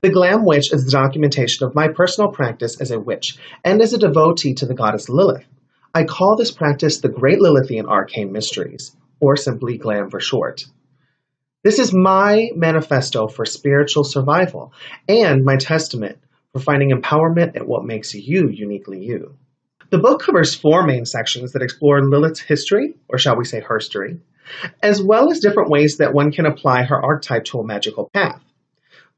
The GLAM Witch is the documentation of my personal practice as a witch and as a devotee to the goddess Lilith. I call this practice the Great Lilithian Arcane Mysteries, or simply GLAM for short. This is my manifesto for spiritual survival and my testament for finding empowerment at what makes you uniquely you. The book covers 4 main sections that explore Lilith's history, or shall we say herstory, as well as different ways that one can apply her archetype to a magical path.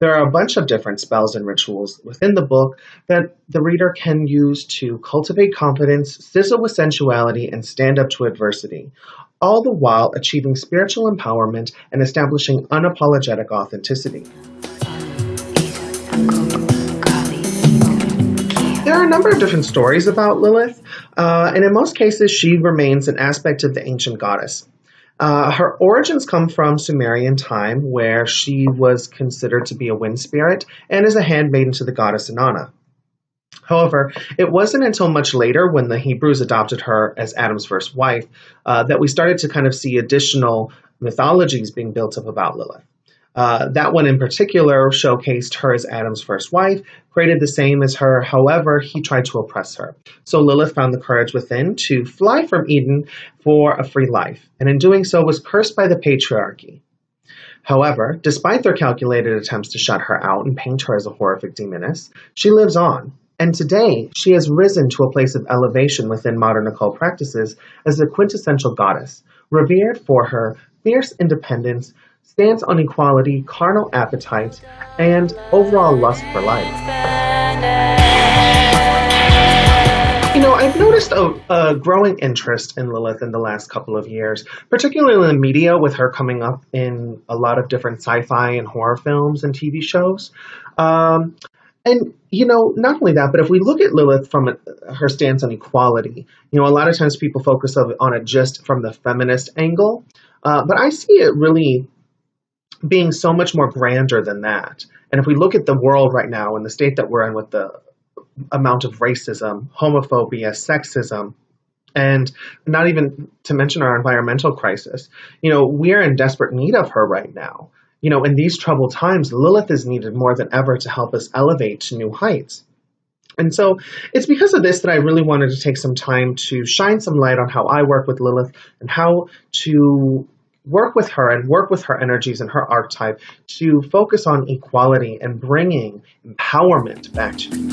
There are a bunch of different spells and rituals within the book that the reader can use to cultivate confidence, sizzle with sensuality, and stand up to adversity, all the while achieving spiritual empowerment and establishing unapologetic authenticity. There are a number of different stories about Lilith, and in most cases she remains an aspect of the ancient goddess. Her origins come from Sumerian time, where she was considered to be a wind spirit and is a handmaiden to the goddess Inanna. However, it wasn't until much later, when the Hebrews adopted her as Adam's first wife, that we started to kind of see additional mythologies being built up about Lilith. That one in particular showcased her as Adam's first wife, created the same as her, however, he tried to oppress her. So Lilith found the courage within to fly from Eden for a free life, and in doing so was cursed by the patriarchy. However, despite their calculated attempts to shut her out and paint her as a horrific demoness, she lives on. And today, she has risen to a place of elevation within modern occult practices as the quintessential goddess, revered for her fierce independence, stance on equality, carnal appetites, and overall lust for life. I've noticed a growing interest in Lilith in the last couple of years, particularly in the media, with her coming up in a lot of different sci-fi and horror films and TV shows. Not only that, but if we look at Lilith from her stance on equality, a lot of times people focus on it just from the feminist angle, but I see it really being so much more grander than that. And if we look at the world right now and the state that we're in with the amount of racism, homophobia, sexism, and not even to mention our environmental crisis, we're in desperate need of her right now. In these troubled times, Lilith is needed more than ever to help us elevate to new heights. And so it's because of this that I really wanted to take some time to shine some light on how I work with Lilith and how to work with her and work with her energies and her archetype to focus on equality and bringing empowerment back to you.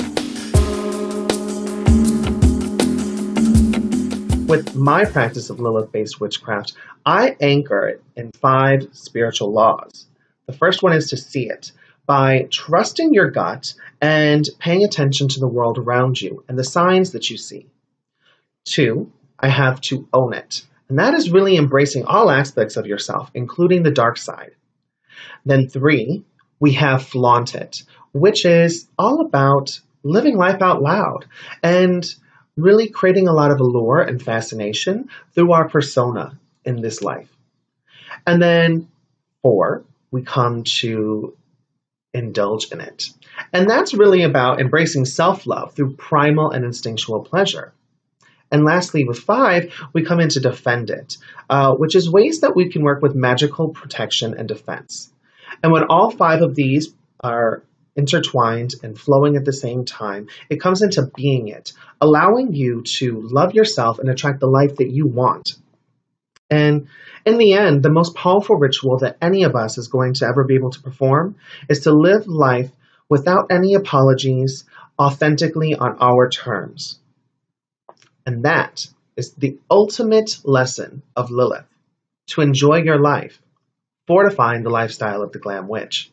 With my practice of Lilith-based witchcraft, I anchor it in 5 spiritual laws. The first one is to see it by trusting your gut and paying attention to the world around you and the signs that you see. 2, I have to own it. And that is really embracing all aspects of yourself, including the dark side. Then 3, we have flaunt it, which is all about living life out loud and really creating a lot of allure and fascination through our persona in this life. And then 4, we come to indulge in it. And that's really about embracing self-love through primal and instinctual pleasure. And lastly, with 5, we come into defend it, which is ways that we can work with magical protection and defense. And when all 5 of these are intertwined and flowing at the same time, it comes into being it, allowing you to love yourself and attract the life that you want. And in the end, the most powerful ritual that any of us is going to ever be able to perform is to live life without any apologies, authentically on our terms. And that is the ultimate lesson of Lilith, to enjoy your life, fortifying the lifestyle of the Glam Witch.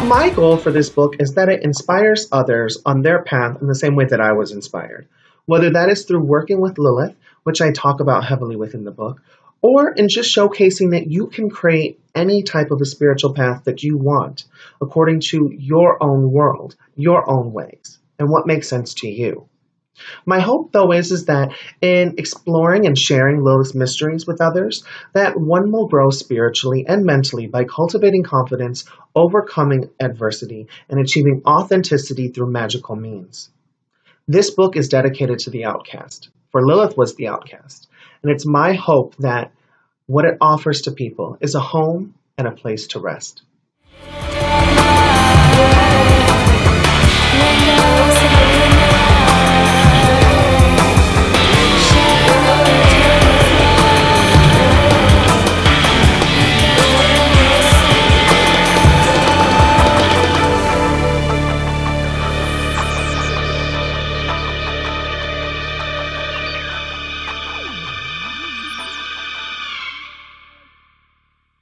My goal for this book is that it inspires others on their path in the same way that I was inspired, whether that is through working with Lilith, which I talk about heavily within the book, or in just showcasing that you can create any type of a spiritual path that you want according to your own world, your own ways, and what makes sense to you. My hope, though, is that in exploring and sharing Lilith's mysteries with others, that one will grow spiritually and mentally by cultivating confidence, overcoming adversity, and achieving authenticity through magical means. This book is dedicated to the outcast, for Lilith was the outcast, and it's my hope that What it offers to people is a home and a place to rest.